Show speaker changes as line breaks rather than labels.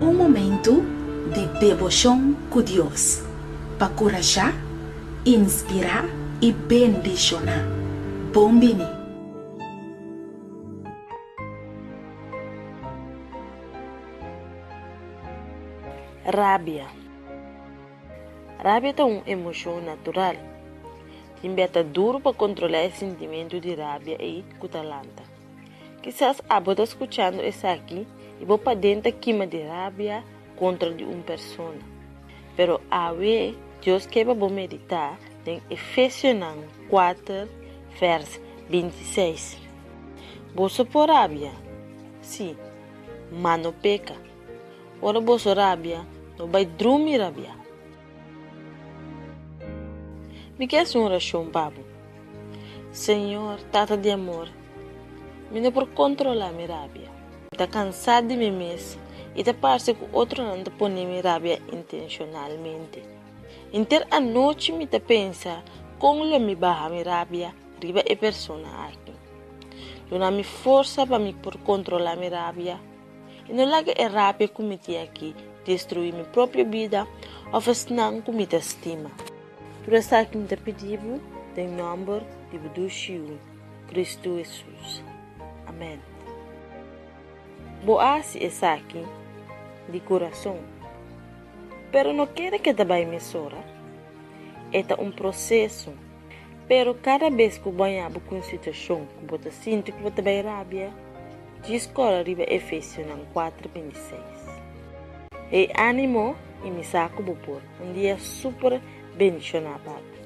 Um momento de devoção com Deus, para encorajar, inspirar e bendicionar. Bombini.
Rabia. Rabia é uma emoção natural. Também é duro para controlar o sentimento de rabia e cutalanta. Quizás a você está escutando isso aqui e você para dentro queima de rabia contra de uma pessoa. Pero a ver, Deus quer para meditar em Efésios 4, verso 26. Você por rabia? Sim, mas não peca. Ora você rabia, não vai dormir rabia. Me quer uma oração, Pablo. Senhor, tata de amor, me não por controlar minha rabia. Está cansado de mim mesmo e está parece que outro não está pondo minha rabia intencionalmente. Inter a noite me está pensa como eu me barra minha rabia riba e persona aqui. Eu não me força para me por controlar minha rabia. E não laga é rabia que me tem aqui destruir minha própria vida ou fazer não que me estima. Por isso aqui me pedindo em nome de Deus, Cristo Jesus. Amém. Boas é aqui de coração, pero não quero que também me sora. É processo, pero cada vez que banha com uma situação que você sente que você vai rabia, discorre riba Efésios 4:26. E ânimo e me saco por um dia super bendicionado.